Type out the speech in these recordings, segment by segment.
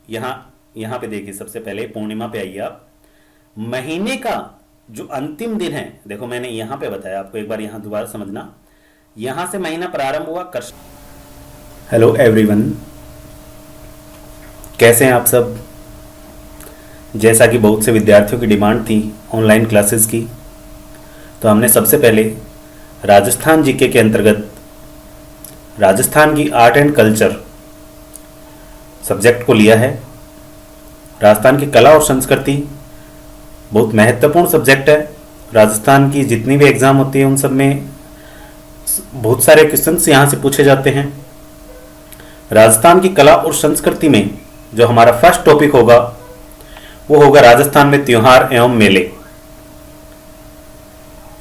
यहाँ यहाँ पे देखिए, सबसे पहले पूर्णिमा पे आइए आप। महीने का जो अंतिम दिन है, देखो मैंने यहाँ पे बताया आपको, एक बार यहाँ दोबारा समझना। यहाँ से महीना प्रारंभ हुआ कर। हेलो एवरीवन, कैसे हैं आप सब। जैसा कि बहुत से विद्यार्थियों की डिमांड थी ऑनलाइन क्लासेस की, तो हमने सबसे पहले राजस्थान जीके के अंतर्गत राजस्थान की आर्ट एंड कल्चर सब्जेक्ट को लिया है। राजस्थान की कला और संस्कृति बहुत महत्वपूर्ण सब्जेक्ट है। राजस्थान की जितनी भी एग्ज़ाम होती है उन सब में बहुत सारे क्वेश्चंस यहाँ से पूछे जाते हैं। राजस्थान की कला और संस्कृति में जो हमारा फर्स्ट टॉपिक होगा वो होगा राजस्थान में त्योहार एवं मेले।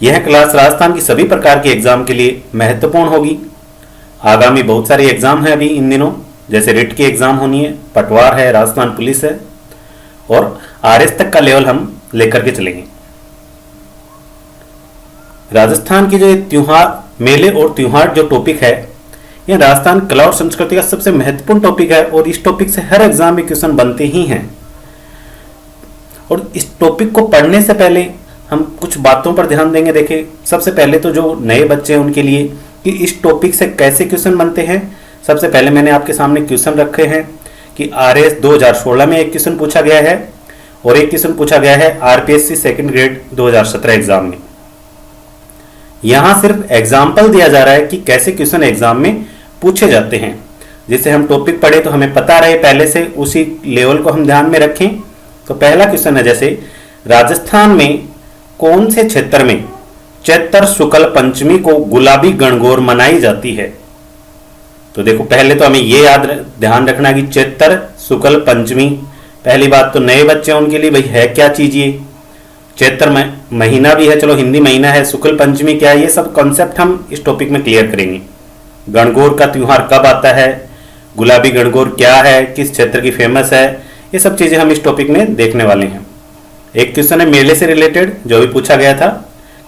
यह क्लास राजस्थान की सभी प्रकार के एग्जाम के लिए महत्वपूर्ण होगी। आगामी बहुत सारे एग्जाम हैं अभी इन दिनों, जैसे रिट की एग्जाम होनी है, पटवार है, राजस्थान पुलिस है, और आरएस तक का लेवल हम लेकर के चलेंगे। राजस्थान की जो त्योहार मेले और त्योहार जो टॉपिक है, यह राजस्थान कला और संस्कृति का सबसे महत्वपूर्ण टॉपिक है और इस टॉपिक से हर एग्जाम में क्वेश्चन बनते ही हैं। और इस टॉपिक को पढ़ने से पहले हम कुछ बातों पर ध्यान देंगे। देखिए, सबसे पहले तो जो नए बच्चे हैं उनके लिए कि इस टॉपिक से कैसे क्वेश्चन बनते हैं। सबसे पहले मैंने आपके सामने क्वेश्चन रखे हैं कि आरएस 2016 में एक क्वेश्चन पूछा गया है और एक क्वेश्चन पूछा गया है आरपीएससी सेकंड ग्रेड 2017 एग्जाम में। यहां सिर्फ एग्जाम्पल दिया जा रहा है कि कैसे क्वेश्चन एग्जाम में पूछे जाते हैं, जिससे हम टॉपिक पढ़े तो हमें पता रहे पहले से, उसी लेवल को हम ध्यान में रखें। तो पहला क्वेश्चन है, जैसे राजस्थान में कौन से क्षेत्र में चैत्र शुक्ल पंचमी को गुलाबी गणगौर मनाई जाती है। तो देखो, पहले तो हमें ये ध्यान रखना कि चैत्र शुक्ल पंचमी, पहली बात तो नए बच्चे हैं उनके लिए भाई है क्या चीज ये। चैत्र महीना भी है, चलो हिंदी महीना है, शुक्ल पंचमी क्या है, ये सब कॉन्सेप्ट हम इस टॉपिक में क्लियर करेंगे। गणगौर का त्योहार कब आता है, गुलाबी गणगौर क्या है, किस क्षेत्र की फेमस है, ये सब चीजें हम इस टॉपिक में देखने वाले हैं। एक क्वेश्चन है मेले से रिलेटेड, जो भी पूछा गया था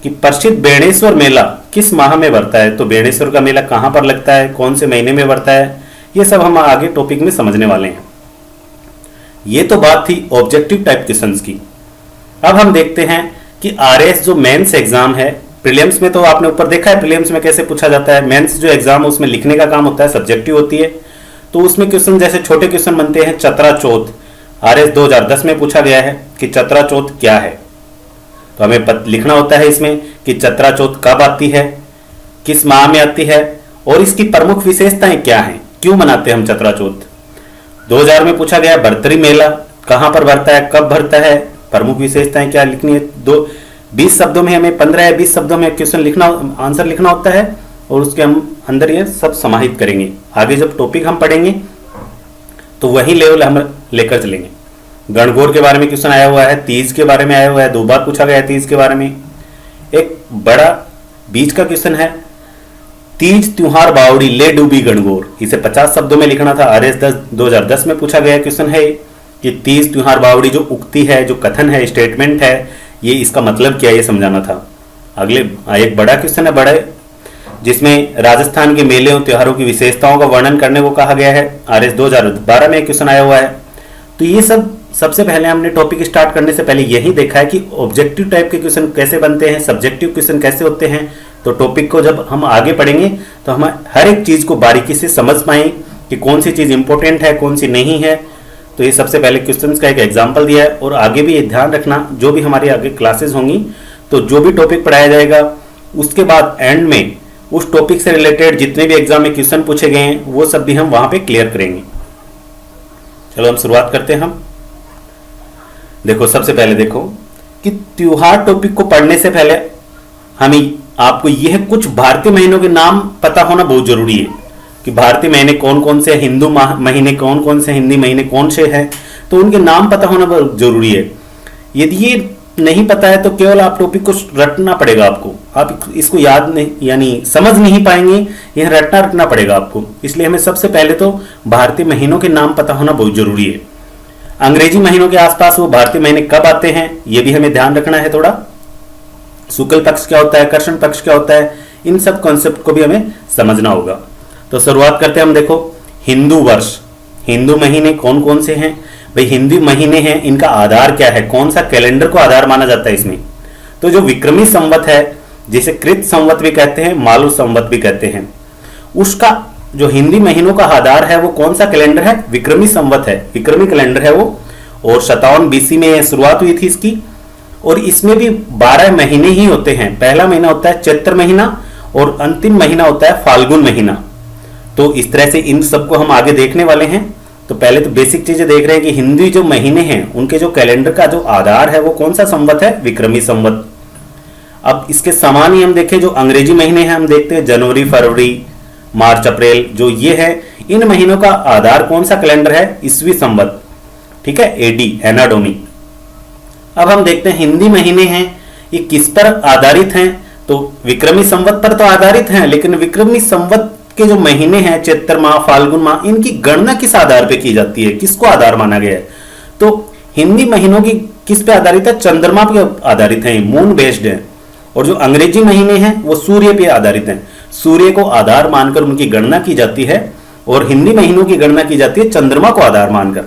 कि प्रसिद्ध बेणेश्वर मेला किस माह में बढ़ता है। तो बेणेश्वर का मेला कहां पर लगता है, कौन से महीने में बढ़ता है, ये सब हम आगे टॉपिक में समझने वाले हैं। ये तो बात थी ऑब्जेक्टिव टाइप क्वेश्चंस की। अब हम देखते हैं कि आरएस जो मेंस एग्जाम है, प्रीलिम्स में तो आपने ऊपर देखा है प्रीलिम्स में कैसे पूछा जाता है। मेंस जो एग्जाम उसमें लिखने का काम होता है, सब्जेक्टिव होती है, तो उसमें क्वेश्चन जैसे छोटे क्वेश्चन बनते हैं। चतरा चौथ आरएस 2010 में पूछा गया है कि चतरा चौथ क्या है, तो हमें लिखना होता है इसमें कि चतरा चौथ कब आती है, किस माह में आती है और इसकी प्रमुख विशेषताएं क्या हैं, क्यों मनाते हैं हम चतरा चौथ। 2000 में पूछा गया बरतरी मेला कहां पर भरता है, कब भरता है, प्रमुख विशेषताएं क्या लिखनी है। 20 शब्दों में हमें 15 या 20 शब्दों में क्वेश्चन लिखना, आंसर लिखना होता है और उसके हम अंदर ये सब समाहित करेंगे। आगे जब टॉपिक हम पढ़ेंगे तो वही लेवल हम लेकर चलेंगे। गणगौर के बारे में क्वेश्चन आया हुआ है, तीज के बारे में आया हुआ है, 2 बार पूछा गया है तीज के बारे में। एक बड़ा बीच का क्वेश्चन है, तीज त्योहार बावड़ी ले डूबी गणगौर, इसे 50 शब्दों में लिखना था। आरएस 2010 में पूछा गया क्वेश्चन है कि तीज त्योहार बावड़ी जो उक्ति है, जो कथन है, स्टेटमेंट है, ये इसका मतलब क्या है, ये समझाना था। अगले एक बड़ा क्वेश्चन है बड़ा, जिसमें राजस्थान के मेले और त्योहारों की विशेषताओं का वर्णन करने को कहा गया है। आरएस 2012 में एक क्वेश्चन आया हुआ है। तो ये सब सबसे पहले हमने टॉपिक स्टार्ट करने से पहले यही देखा है कि ऑब्जेक्टिव टाइप के क्वेश्चन कैसे बनते हैं, सब्जेक्टिव क्वेश्चन कैसे होते हैं। तो टॉपिक को जब हम आगे पढ़ेंगे तो हम हर एक चीज को बारीकी से समझ पाएं कि कौन सी चीज इंपॉर्टेंट है, कौन सी नहीं है। तो ये सबसे पहले क्वेश्चन का एक एग्जाम्पल दिया है। और आगे भी ये ध्यान रखना, जो भी हमारी आगे क्लासेस होंगी तो जो भी टॉपिक पढ़ाया जाएगा उसके बाद एंड में उस टॉपिक से रिलेटेड जितने भी एग्जाम में क्वेश्चन पूछे गए हैं वो सब भी हम वहां पे क्लियर करेंगे। चलो हम शुरुआत करते हैं। हम देखो, सबसे पहले देखो कि त्योहार टॉपिक को पढ़ने से पहले हमें आपको यह कुछ भारतीय महीनों के नाम पता होना बहुत जरूरी है कि भारतीय महीने कौन कौन से, हिंदू महीने कौन कौन से, हिंदी महीने कौन से हैं, तो उनके नाम पता होना बहुत जरूरी है। यदि ये नहीं पता है तो केवल आप टॉपिक को रटना पड़ेगा आपको, आप इसको याद नहीं यानी समझ नहीं पाएंगे, यह रटना पड़ेगा आपको। इसलिए हमें सबसे पहले तो भारतीय महीनों के नाम पता होना बहुत जरूरी है। अंग्रेजी महीनों के आसपास वो भारतीय महीने कब आते हैं ये भी हमें ध्यान रखना है थोड़ा। शुक्ल पक्ष क्या होता है, कृष्ण पक्ष क्या होता है, इन सब कॉन्सेप्ट को भी हमें समझना होगा। तो शुरुआत करते हैं हम। देखो, हिंदू वर्ष, हिंदू महीने कौन कौन से हैं भाई? हिंदू महीने हैं, इनका आधार क्या है, कौन सा कैलेंडर को आधार माना जाता है इसमें? तो जो विक्रमी संवत है, जिसे कृत संवत भी कहते हैं, मालू संवत भी कहते हैं, उसका जो हिंदी महीनों का आधार है वो कौन सा कैलेंडर है? विक्रमी संवत है, विक्रमी कैलेंडर है वो। और 57 BC में शुरुआत हुई थी इसकी। और इसमें भी 12 महीने ही होते हैं। पहला महीना होता है चैत्र महीना और अंतिम महीना होता है फाल्गुन महीना। तो इस तरह से इन सबको हम आगे देखने वाले हैं। तो पहले तो बेसिक चीजें देख रहे हैं कि हिंदी जो महीने हैं उनके जो कैलेंडर का जो आधार है वो कौन सा संवत है? विक्रमी संवत। अब इसके समान ही हम देखें जो अंग्रेजी महीने हैं, हम देखते हैं जनवरी, फरवरी, मार्च, अप्रैल, जो ये है, इन महीनों का आधार कौन सा कैलेंडर है? ईस्वी संवत, ठीक है, एडी, एनाडोमी। अब हम देखते हैं हिंदी महीने हैं ये किस पर आधारित हैं? तो विक्रमी संवत पर तो आधारित हैं, लेकिन विक्रमी संवत के जो महीने हैं, चैत्र माह, फाल्गुन माह, इनकी गणना किस आधार पे की जाती है? किसको आधार माना गया है? तो हिंदी महीनों की किस पे आधारित है? चंद्रमा पे आधारित है, मून बेस्ड है। और जो अंग्रेजी महीने हैं वो सूर्य पे आधारित हैं, सूर्य को आधार मानकर उनकी गणना की जाती है। और हिंदी महीनों की गणना की जाती है चंद्रमा को आधार मानकर।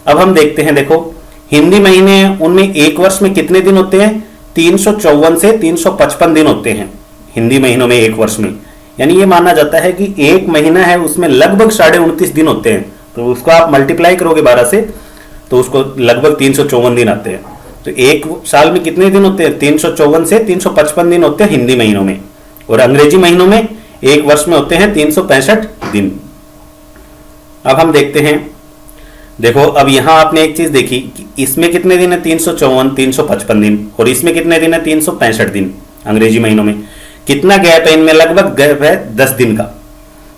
अब हम देखते हैं, देखो हिंदी महीने उनमें एक वर्ष में कितने दिन होते हैं? 354 से 355 दिन होते हैं हिंदी महीनों में एक वर्ष में। यानी ये माना जाता है कि एक महीना है उसमें लगभग 29.5 दिन होते हैं। तो उसको आप मल्टीप्लाई करोगे 12 से तो उसको लगभग 354 दिन आते हैं। तो एक साल में कितने दिन होते हैं? 354 से 355 दिन होते हैं हिंदी महीनों में। और अंग्रेजी महीनों में एक वर्ष में होते हैं 365 दिन। अब हम देखते हैं, देखो अब यहां आपने एक चीज देखी कि इसमें कितने दिन है? 354, 355 दिन। और इसमें कितने दिन है? 365 दिन। अंग्रेजी महीनों में कितना गैप है? इनमें लगभग गैप है 10 दिन का।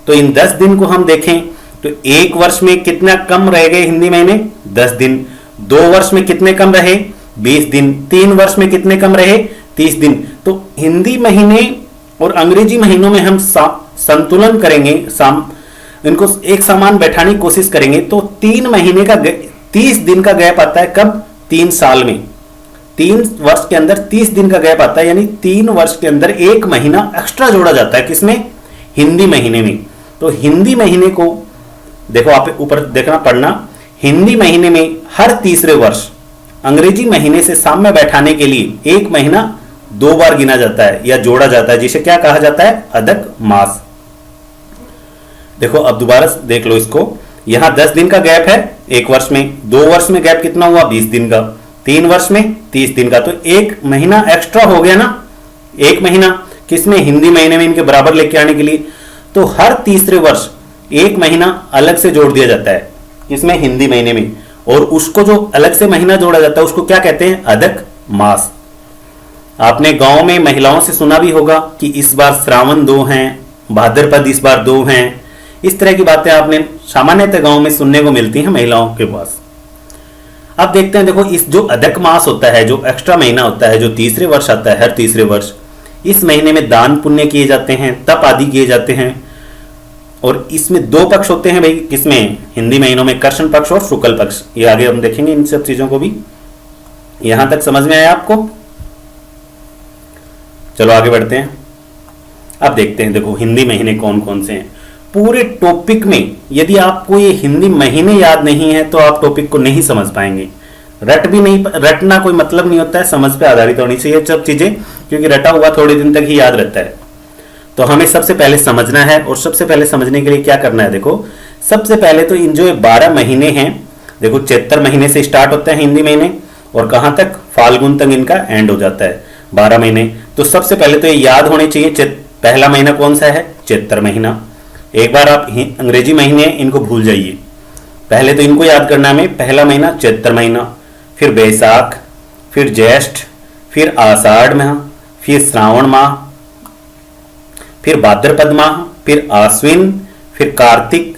तो इन 10 दिन को हम देखें तो एक वर्ष में कितना कम रह गए हिंदी महीने? 10 दिन। 2 वर्ष में कितने कम रहे? 20 दिन। 3 वर्ष में कितने कम रहे? 30 दिन। तो हिंदी महीने और अंग्रेजी महीनों में हम संतुलन करेंगे, इनको एक समान बैठाने की कोशिश करेंगे तो 3 महीने का 30 दिन का गैप आता है। कब? 3 साल में। 3 वर्ष के अंदर 30 दिन का गैप आता है, यानी 3 वर्ष के अंदर 1 महीना एक्स्ट्रा जोड़ा जाता है। किसमें? हिंदी महीने में। तो हिंदी महीने को देखो, आप ऊपर देखना पढ़ना, हिंदी महीने में हर तीसरे वर्ष अंग्रेजी महीने से सामने बैठाने के लिए 1 महीना 2 बार गिना जाता है या जोड़ा जाता है, जिसे क्या कहा जाता है? अधिक मास। देखो अब दोबारा देख लो इसको, यहां 10 दिन का गैप है एक वर्ष में। 2 वर्ष में गैप कितना हुआ? 20 दिन का। 3 वर्ष में 30 दिन का। तो 1 महीना एक्स्ट्रा हो गया ना, 1 महीना किसमें? हिंदी महीने में इनके बराबर लेके आने के लिए। तो हर तीसरे वर्ष 1 महीना अलग से जोड़ दिया जाता है, इसमें हिंदी महीने में। और उसको जो अलग से महीना जोड़ा जाता है उसको क्या कहते हैं? अधिक मास। आपने गांव में महिलाओं से सुना भी होगा कि इस बार श्रावण 2 हैं, भाद्रपद इस बार 2 हैं। इस तरह की बातें आपने सामान्यतः गांव में सुनने को मिलती हैं महिलाओं के पास। अब देखते हैं, देखो इस जो अधिक मास होता है, जो एक्स्ट्रा महीना होता है, जो तीसरे वर्ष आता है, हर तीसरे वर्ष, इस महीने में दान पुण्य किए जाते हैं, तप आदि किए जाते हैं। और इसमें 2 पक्ष होते हैं भाई, किसमें? हिंदी महीनों में कृष्ण पक्ष और शुक्ल पक्ष। ये आगे हम देखेंगे इन सब चीजों को भी। यहां तक समझ में आया आपको? चलो आगे बढ़ते हैं। अब देखते हैं, देखो हिंदी महीने कौन कौन से हैं। पूरे टॉपिक में यदि आपको ये हिंदी महीने याद नहीं है तो आप टॉपिक को नहीं समझ पाएंगे। रटना कोई मतलब नहीं होता है, समझ पे आधारित होनी चाहिए सब चीजें, क्योंकि रटा हुआ थोड़े दिन तक ही याद रहता है। तो हमें सबसे पहले समझना है, और सबसे पहले समझने के लिए क्या करना है? देखो सबसे पहले तो इन जो 12 महीने हैं, देखो चैत्र महीने से स्टार्ट होता है हिंदी महीने और कहां तक? फाल्गुन तक इनका एंड हो जाता है, 12 महीने। तो सबसे पहले तो ये याद होने चाहिए, पहला महीना कौन सा है? चैत्र महीना। एक बार आप अंग्रेजी महीने इनको भूल जाइए, पहले तो इनको याद करना है। पहला महीना चैत्र महीना, फिर बैसाख, फिर ज्येष्ठ, फिर आषाढ़ माह, फिर श्रावण माह, फिर भाद्रपद माह, फिर आश्विन, फिर कार्तिक,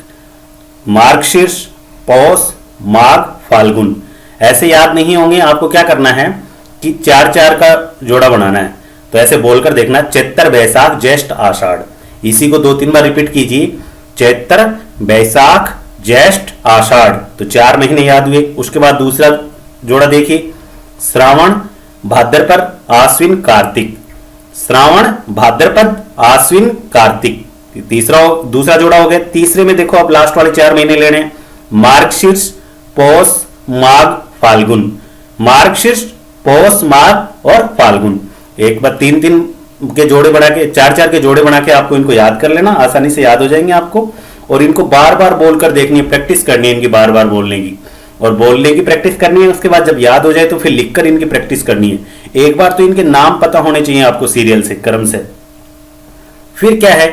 मार्गशीर्ष, पौष, माघ, फाल्गुन। ऐसे याद नहीं होंगे, आपको क्या करना है कि 4-4 का जोड़ा बनाना है। तो ऐसे बोलकर देखना, चैत्र, बैसाख, ज्येष्ठ, आषाढ़। इसी को 2-3 बार रिपीट कीजिए, चैत्र, बैसाख, ज्येष्ठ, आषाढ़। तो 4 महीने याद हुए। उसके बाद दूसरा जोड़ा देखिए, श्रावण, भाद्रपद, आश्विन, कार्तिक। श्रावण, भाद्रपद, आश्विन, कार्तिक। दूसरा जोड़ा हो गया। तीसरे में देखो अब लास्ट वाले 4 महीने लेने, मार्गशीर्ष, पौष, माघ, फाल्गुन। मार्गशीर्ष, पौष, माघ और फाल्गुन। एक बार 3-3 के जोड़े बना के, 4-4 के जोड़े बना के आपको इनको याद कर लेना, आसानी से याद हो जाएंगे आपको। और इनको बार बार बोलकर देखनी है, प्रैक्टिस करनी है इनकी बार बार बोलने की, और बोलने की प्रैक्टिस करनी है। उसके बाद जब याद हो जाए तो फिर लिखकर इनकी प्रैक्टिस करनी है। एक बार तो इनके नाम पता होने चाहिए आपको सीरियल से, क्रम से। फिर क्या है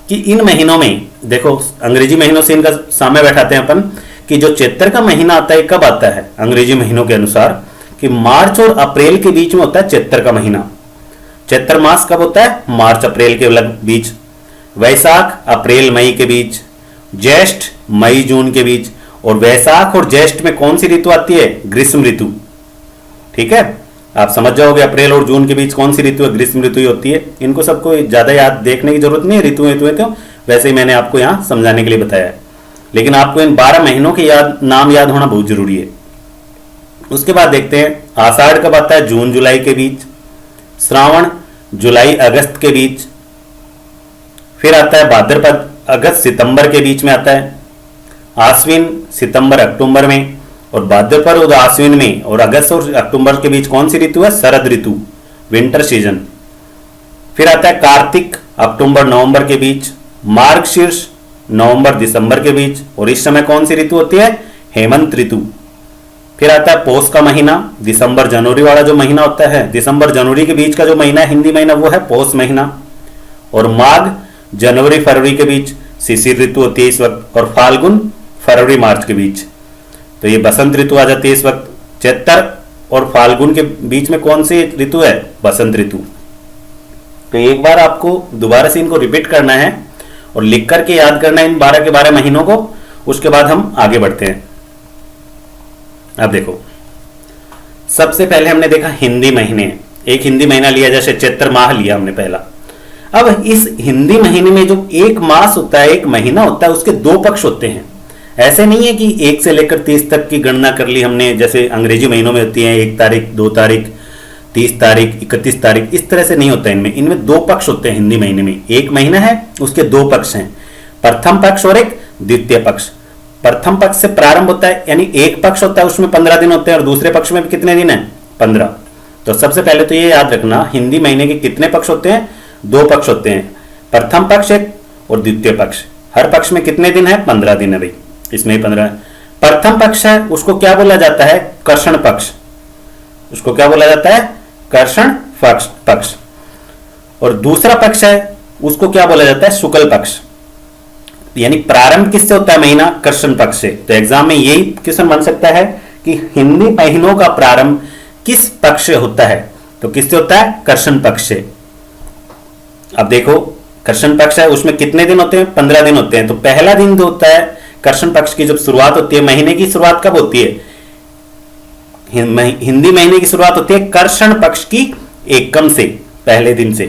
कि इन महीनों में देखो, अंग्रेजी महीनों से इनका सामने बैठाते हैं अपन कि जो चैत्र का महीना आता है कब आता है अंग्रेजी महीनों के अनुसार, कि मार्च और अप्रैल के बीच में होता है चैत्र का महीना। चैत्र मास कब होता है? मार्च अप्रैल के बीच। वैशाख अप्रैल मई के बीच। ज्येष्ठ मई जून के बीच। और वैशाख और ज्येष्ठ में कौन सी ऋतु आती है? ग्रीष्म ऋतु। ठीक है, आप समझ जाओगे अप्रैल और जून के बीच कौन सी ऋतु है? ग्रीष्म ऋतु ही होती है। इनको सबको ज्यादा याद देखने की जरूरत नहीं है, ऋतु तो वैसे ही मैंने आपको यहां समझाने के लिए बताया है, लेकिन आपको इन 12 महीनों के नाम याद होना बहुत जरूरी है। उसके बाद देखते हैं आषाढ़ कब आता है? जून जुलाई के बीच। श्रावण जुलाई अगस्त के बीच। फिर आता है भाद्रपद, अगस्त सितंबर के बीच में आता है। आश्विन सितंबर अक्टूबर में। और भाद्रपद और आश्विन में और अगस्त और अक्टूबर के बीच कौन सी ऋतु है? शरद ऋतु, विंटर सीजन। फिर आता है कार्तिक अक्टूबर नवंबर के बीच। मार्गशीर्ष नवंबर दिसंबर के बीच। और इस समय कौन सी ऋतु होती है? हेमंत ऋतु। फिर आता है पौष का महीना, दिसंबर जनवरी वाला जो महीना होता है, दिसंबर जनवरी के बीच का जो महीना है हिंदी महीना, वो है पौष महीना। और माघ जनवरी फरवरी के बीच शिशिर ऋतु होती है इस वक्त। और फाल्गुन फरवरी मार्च के बीच, तो ये बसंत ऋतु आ जाती है इस वक्त। चैत्र और फाल्गुन के बीच में कौन सी ऋतु है? बसंत ऋतु। तो एक बार आपको दोबारा से इनको रिपीट करना है और लिख करके याद करना है इन 12 के 12 महीनों को। उसके बाद हम आगे बढ़ते हैं। अब देखो, सबसे पहले हमने देखा हिंदी महीने। एक हिंदी महीना लिया, जैसे चैत्र माह लिया हमने पहला। अब इस हिंदी महीने में जो एक मास होता है, एक महीना होता है, उसके 2 पक्ष होते हैं। ऐसे नहीं है कि 1 से लेकर 30 तक की गणना कर ली हमने, जैसे अंग्रेजी महीनों में होती है 1 तारीख, 2 तारीख, 30 तारीख, 31 तारीख। इस तरह से नहीं होता है इनमें 2 पक्ष होते हैं हिंदी महीने में। एक महीना है, उसके 2 पक्ष हैं, प्रथम पक्ष और एक द्वितीय पक्ष। प्रथम पक्ष से प्रारंभ होता है, यानी एक पक्ष होता है उसमें 15 दिन होते हैं, और दूसरे पक्ष में भी कितने दिन है? 15। तो सबसे पहले तो ये याद रखना, हिंदी महीने के कितने पक्ष होते हैं? 2 पक्ष होते हैं, प्रथम पक्ष एक और द्वितीय पक्ष। हर पक्ष में कितने दिन है? 15 दिन है भाई, इसमें 15 है। प्रथम पक्ष है, उसको क्या बोला जाता है? कर्षण पक्ष। उसको क्या बोला जाता है? कर्षण पक्ष। और दूसरा पक्ष है, उसको क्या बोला जाता है? शुक्ल पक्ष। यानी प्रारंभ किससे होता है महीना? कर्षण पक्ष से। तो एग्जाम में यही क्वेश्चन बन सकता है कि हिंदी महीनों का प्रारंभ किस पक्ष से होता है? तो किससे होता है? कर्षण पक्ष से। अब देखो, कर्षण पक्ष है, उसमें कितने दिन होते हैं? 15 दिन होते हैं। तो पहला दिन जो होता है कर्षण पक्ष की, जब शुरुआत होती है महीने की, शुरुआत कब होती है? हिंदी महीने की शुरुआत होती है कर्षण पक्ष की एकम से, पहले दिन से।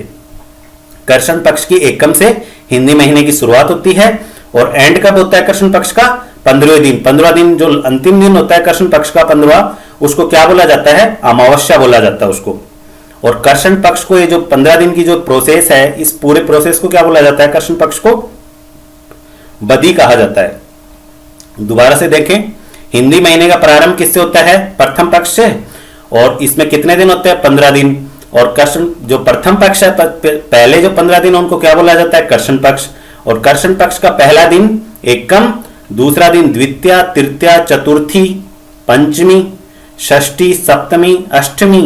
कर्षण पक्ष की एकम से हिंदी महीने की शुरुआत होती है। और एंड कब होता है कर्षण पक्ष का? 15वें दिन। 15वां दिन जो अंतिम दिन होता है कर्षण पक्ष का 15वां, उसको क्या बोला जाता है? अमावस्या बोला जाता है उसको। और कर्षण पक्ष को, ये जो 15 दिन की जो प्रोसेस है, इस पूरे प्रोसेस को क्या बोला जाता है? कर्षण पक्ष को बदी कहा जाता है। दोबारा से देखें, हिंदी महीने का प्रारंभ किससे होता है? प्रथम पक्ष से। और इसमें कितने दिन होते हैं? 15 दिन। और कर्षण जो प्रथम पक्ष है, पहले जो 15 दिन उनको क्या बोला जाता है? कर्षण पक्ष। और कर्षण पक्ष का पहला दिन एकम, दूसरा दिन द्वितीया, तृतीया, चतुर्थी, पंचमी, षष्ठी, सप्तमी, अष्टमी,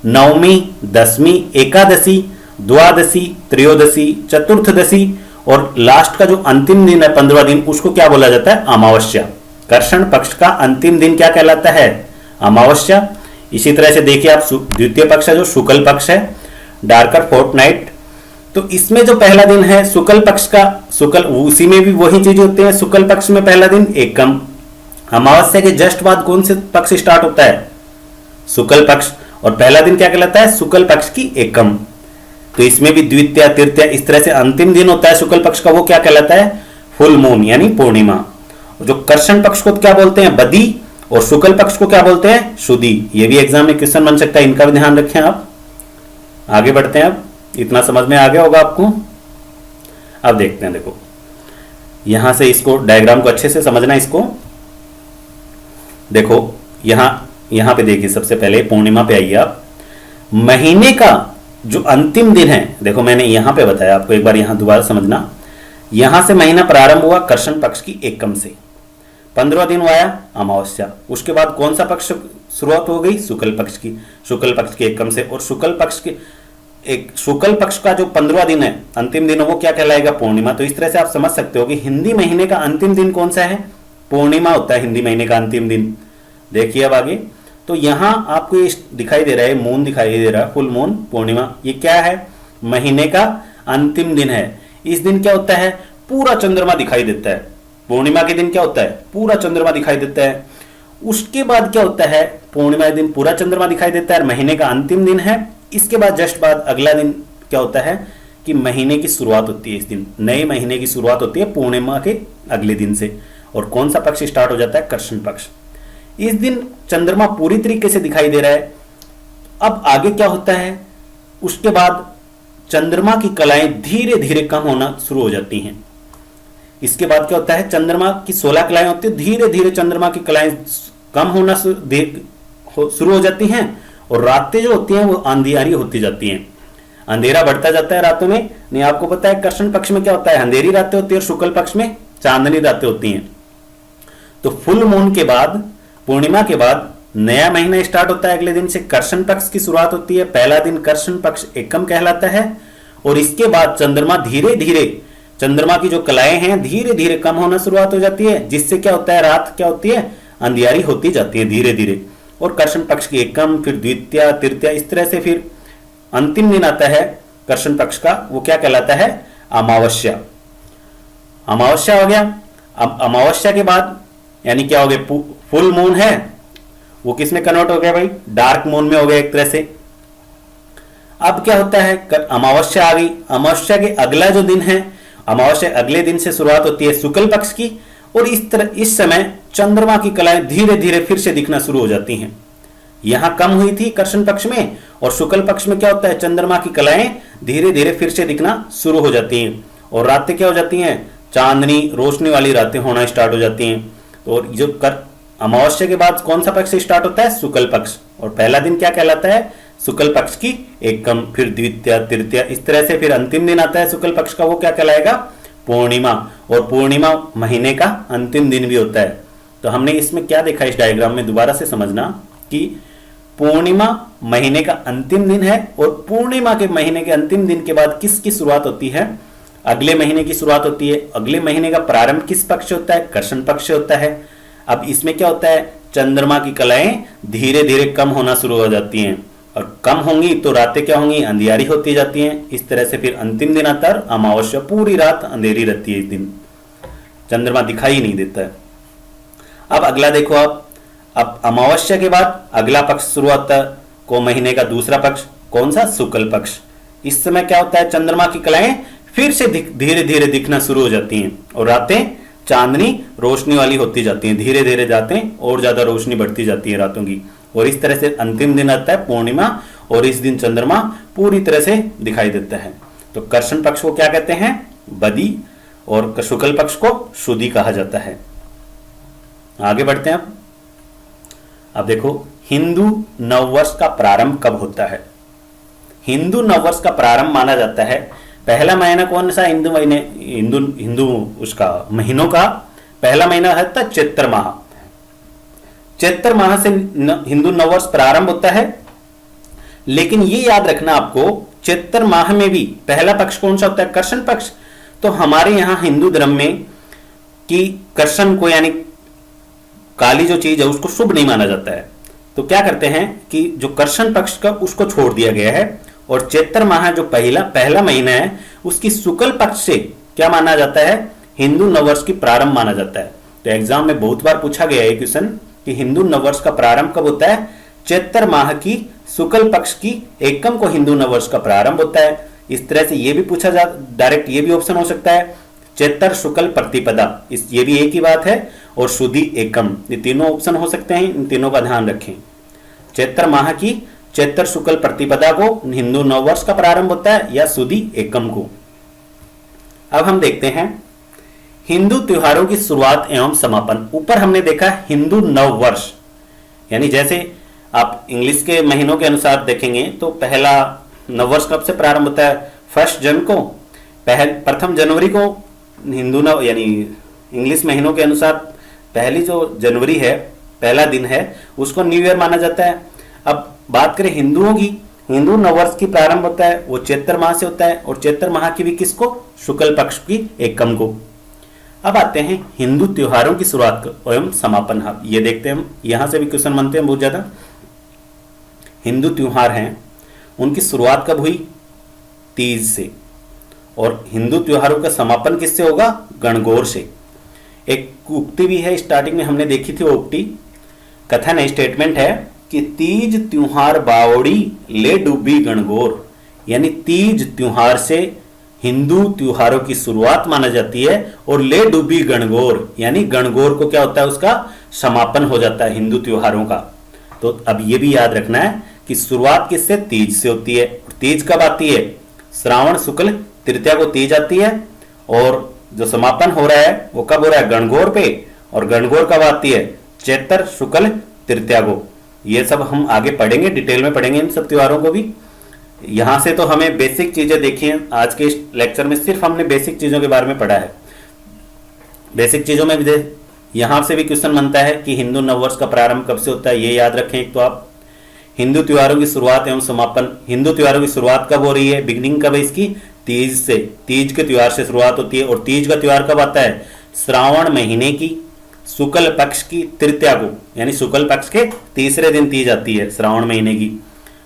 नवमी, दसवीं, एकादशी, द्वादशी, त्रयोदशी, चतुर्थदशी, और लास्ट का जो अंतिम दिन है 15वां दिन, उसको क्या बोला जाता है? अमावस्या। कर्षण पक्ष का अंतिम दिन क्या कहलाता है? अमावस्या। इसी तरह से देखिए आप, द्वितीय पक्ष है जो शुक्ल पक्ष है, डार्कर फोर्टनाइट। तो इसमें जो पहला दिन है शुक्ल पक्ष का, शुक्ल, उसी में भी वही चीजें होती है। शुक्ल पक्ष में पहला दिन एकम। अमावस्या के जस्ट बाद कौन से पक्ष स्टार्ट होता है? शुक्ल पक्ष। और पहला दिन क्या कहलाता है? शुक्ल पक्ष की एकम। तो इसमें भी द्वितीय, तृतीय, इस तरह से अंतिम दिन होता है शुक्ल पक्ष का, वो क्या कहलाता है? फुल मून, यानी पूर्णिमा। जो कर्षण पक्ष को क्या बोलते हैं? बदी। और शुक्ल पक्ष को क्या बोलते हैं? शुद्धि। ये भी एग्जाम में क्वेश्चन बन सकता है, इनका भी ध्यान रखें आप। आगे बढ़ते हैं। अब इतना समझ में आ गया होगा आपको। अब देखते हैं, देखो यहां से इसको डायग्राम को अच्छे से समझना। इसको देखो यहाँ यहाँ पे देखिए, सबसे पहले पूर्णिमा पे आइए आप। महीने का जो अंतिम दिन है, देखो मैंने यहाँ पे बताया आपको, एक बार यहाँ दोबारा समझना। यहाँ से महीना प्रारंभ हुआ कृष्ण पक्ष की एकम से, 15वां दिन हुआ अमावस्या। उसके बाद कौन सा पक्ष शुरुआत हो गई? शुक्ल पक्ष की, शुक्ल पक्ष के एकम से। और शुक्ल पक्ष का जो 15वां दिन है, अंतिम दिन, वो क्या कहलाएगा? पूर्णिमा। तो इस तरह से आप समझ सकते हो कि हिंदी महीने का अंतिम दिन कौन सा है? पूर्णिमा होता है हिंदी महीने का अंतिम दिन। देखिए अब आगे, तो यहां आपको ये दिखाई दे रहा है, मून दिखाई दे रहा है, फुल मून, पूर्णिमा। ये क्या है? महीने का अंतिम दिन है। इस दिन क्या होता है? पूरा चंद्रमा दिखाई देता है। पूर्णिमा के दिन क्या होता है? पूरा चंद्रमा दिखाई देता है। उसके बाद क्या होता है? पूर्णिमा के दिन पूरा चंद्रमा दिखाई देता है, महीने का अंतिम दिन है। इसके बाद जस्ट बाद अगला दिन क्या होता है कि महीने की शुरुआत होती है। इस दिन नए महीने की शुरुआत होती है पूर्णिमा के अगले दिन से। और कौन सा पक्ष स्टार्ट हो जाता है? कृष्ण पक्ष। इस दिन चंद्रमा पूरी तरीके से दिखाई दे रहा है। अब आगे क्या होता है? उसके बाद चंद्रमा की कलाएं धीरे धीरे कम होना शुरू हो जाती हैं। इसके बाद क्या होता है? चंद्रमा की 16 कलाएं होती है, धीरे धीरे चंद्रमा की कलाएं कम होना शुरू हो जाती हैं। और रातें जो होती हैं वो अंधियारी होती जाती हैं, अंधेरा बढ़ता जाता है रातों में। नहीं, आपको पता है कृष्ण पक्ष में क्या होता है? अंधेरी रातें होती है और शुक्ल पक्ष में चांदनी रातें होती हैं। तो फुल मून के बाद, पूर्णिमा के बाद नया महीना स्टार्ट होता है। अगले दिन से कृष्ण पक्ष की शुरुआत होती है। पहला दिन कृष्ण पक्ष एकम कहलाता है। और इसके बाद चंद्रमा धीरे धीरे, चंद्रमा की जो कलाएं हैं धीरे धीरे कम होना शुरुआत हो जाती है, जिससे क्या होता है? रात क्या होती है? अंधियारी होती जाती है धीरे धीरे। और कृष्ण पक्ष की एकम, फिर द्वितीया, तृतीया, इस तरह से फिर अंतिम दिन आता है कृष्ण पक्ष का, वो क्या कहलाता है? अमावस्या। अमावस्या हो गया। अब अमावस्या के बाद यानी क्या हो गया? फुल मून है, वो किस में कन्वर्ट हो गया भाई? डार्क मून में हो गया एक तरह से। अब क्या होता है? अमावस्या आ गई। अमावस्या के अगला जो दिन है, अमावस्या अगले दिन से शुरुआत होती है शुक्ल पक्ष की। और इस समय चंद्रमा की कलाएं धीरे धीरे फिर से दिखना शुरू हो जाती हैं। यहां कम हुई थी कृष्ण पक्ष में, और शुक्ल पक्ष में क्या होता है? चंद्रमा की कलाएं धीरे धीरे फिर से दिखना शुरू हो जाती हैं। और रातें क्या हो जाती हैं? चांदनी, रोशनी वाली रातें होना स्टार्ट हो जाती हैं। और जो अमावस्या के बाद कौन सा पक्ष स्टार्ट होता है? शुक्ल पक्ष। और पहला दिन क्या कहलाता है? शुक्ल पक्ष की एकम, फिर द्वितीया, तृतीया, इस तरह से फिर अंतिम दिन आता है शुक्ल पक्ष का, वो क्या कहलाएगा? पूर्णिमा। और पूर्णिमा महीने का अंतिम दिन भी होता है। तो हमने इसमें क्या देखा? इस डायग्राम में दोबारा से समझना कि पूर्णिमा महीने का अंतिम दिन है। और पूर्णिमा के महीने के अंतिम दिन के बाद किसकी शुरुआत होती है? अगले महीने की शुरुआत होती है। अगले महीने का प्रारंभ किस पक्ष होता है? कृष्ण पक्ष होता है। अब इसमें क्या होता है? चंद्रमा की कलाएं धीरे धीरे कम होना शुरू हो जाती हैं। और कम होंगी तो रातें क्या होंगी? अंधियारी होती जाती हैं। इस तरह से फिर अंतिम दिन आता है अमावस्या, पूरी रात अंधेरी रहती है। इस दिन चंद्रमा दिखाई नहीं देता है। अब अगला देखो आप, अब अमावस्या के बाद अगला पक्ष शुरू होता है, को महीने का दूसरा पक्ष, कौन सा? शुक्ल पक्ष। इस समय क्या होता है? चंद्रमा की कलाएं फिर से धीरे धीरे दिखना शुरू हो जाती हैं। और रातें चांदनी, रोशनी वाली होती जाती हैं, धीरे धीरे जाते और ज्यादा रोशनी बढ़ती जाती है रातों की। और इस तरह से अंतिम दिन आता है पूर्णिमा, और इस दिन चंद्रमा पूरी तरह से दिखाई देता है। तो कृष्ण पक्ष को क्या कहते हैं? बदी। और शुक्ल पक्ष को शुद्धि कहा जाता है। आगे बढ़ते हैं। अब देखो, हिंदू नववर्ष का प्रारंभ कब होता है? हिंदू नववर्ष का प्रारंभ माना जाता है, पहला महीना कौन सा? हिंदू उसका महीनों का पहला महीना है चैत्र माह। चैत्र माह से हिंदू नववर्ष प्रारंभ होता है। लेकिन ये याद रखना आपको, चैत्र माह में भी पहला पक्ष कौन सा होता है? कृष्ण पक्ष। तो हमारे यहां हिंदू धर्म में कि कृष्ण को यानी काली जो चीज है उसको शुभ नहीं माना जाता है। तो क्या करते हैं कि जो कृष्ण पक्ष का उसको छोड़ दिया गया है। और चैत्र माह जो पहला महीना है उसकी शुक्ल पक्ष से क्या माना जाता है? हिंदू नववर्ष की प्रारंभ माना जाता है। तो एग्जाम में बहुत बार पूछा गया है क्वेश्चन कि हिंदू नववर्ष का प्रारंभ कब होता है? चैत्र माह की शुक्ल पक्ष की एकम को हिंदू नववर्ष का प्रारंभ होता है। इस तरह से ये भी पूछा जा, डायरेक्ट ये भी ऑप्शन हो सकता है, चैत्र शुक्ल प्रतिपदा, ये भी एक ही बात है। और शुद्धि एकम, ये तीनों ऑप्शन हो सकते हैं, इन तीनों का ध्यान रखें। चैत्र माह की चैत्र शुक्ल प्रतिपदा को हिंदू नववर्ष का प्रारंभ होता है, या शुद्धि एकम को। अब हम देखते हैं हिंदू त्योहारों की शुरुआत एवं समापन। ऊपर हमने देखा हिंदू नववर्ष, यानी जैसे आप इंग्लिश के महीनों के अनुसार देखेंगे तो पहला नववर्ष कब से प्रारंभ होता है? 1 जन को, प्रथम जनवरी को हिंदू नव यानी इंग्लिश महीनों के अनुसार पहली जो जनवरी है, पहला दिन है, उसको न्यू ईयर माना जाता है। अब बात करें हिंदुओं की, हिंदू नववर्ष की प्रारंभ होता है वो चैत्र माह से होता है, और चैत्र माह की भी किसको? शुक्ल पक्ष की एकम को। अब आते हैं हिंदू त्योहारों की शुरुआत एवं समापन। ये देखते हैं हम, यहां से भी क्वेश्चन बनते हैं बहुत ज्यादा। हिंदू त्योहार हैं, उनकी शुरुआत कब हुई? तीज से। और हिंदू त्योहारों का समापन किससे होगा? गणगौर से। एक उक्ति भी है, स्टार्टिंग में हमने देखी थी वो उक्ति, कथन है, स्टेटमेंट है कि तीज त्योहार बावड़ी ले डूबी गणगौर। यानी तीज त्योहार से हिंदू त्योहारों की शुरुआत माना जाती है, और ले डूबी गणगौर यानी गणगौर को क्या होता है? उसका समापन हो जाता है हिंदू त्योहारों का। तो अब ये भी याद रखना है कि शुरुआत किससे? तीज से होती है। तीज कब आती है? श्रावण शुक्ल तृतीया को तीज आती है, और जो समापन हो रहा है वो कब हो रहा है? गणगौर पे। और गणगौर कब आती है? चैत्र शुक्ल तृतीया को। ये सब हम आगे पढ़ेंगे, डिटेल में पढ़ेंगे इन सब त्योहारों को भी। यहां से तो हमें बेसिक चीजें देखी हैं, आज के इस लेक्चर में सिर्फ हमने बेसिक चीजों के बारे में पढ़ा है। बेसिक चीजों में भी यहां से भी क्वेश्चन बनता है कि हिंदू नववर्ष का प्रारंभ कब से होता है, ये याद रखें। एक तो आप हिंदू त्योहारों की शुरुआत एवं समापन, हिंदू त्योहारों की शुरुआत कब हो रही है? बिगिनिंग कब है इसकी? तीज से। तीज के त्योहार से शुरुआत होती है, और तीज का त्योहार कब आता है? श्रावण महीने की शुक्ल पक्ष की तृतीया को, यानी शुक्ल पक्ष के तीसरे दिन तीज आती है श्रावण महीने की।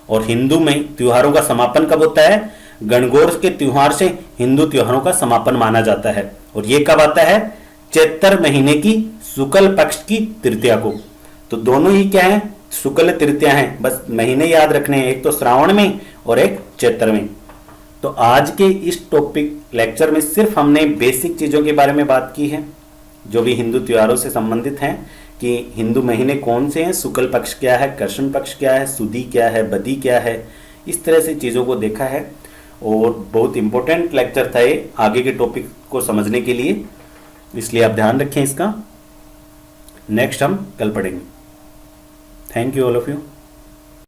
और हिंदू में त्योहारों का समापन कब होता है? गणगौर के त्योहार से हिंदू त्योहारों का समापन माना जाता है, और ये कब आता है? चैत्र महीने की शुक्ल पक्ष की तृतीया को। तो दोनों ही क्या है? शुक्ल तृतीया है, बस महीने याद रखने हैं, एक तो श्रावण में और एक चैत्र में। तो आज के इस टॉपिक लेक्चर में सिर्फ हमने बेसिक चीजों के बारे में बात की है, जो भी हिंदू त्योहारों से संबंधित हैं, कि हिंदू महीने कौन से हैं, शुक्ल पक्ष क्या है, कृष्ण पक्ष क्या है, सुदी क्या है, बदी क्या है, इस तरह से चीज़ों को देखा है। और बहुत इंपॉर्टेंट लेक्चर था ये आगे के टॉपिक को समझने के लिए, इसलिए आप ध्यान रखें इसका। नेक्स्ट हम कल पढ़ेंगे। Thank you all of you.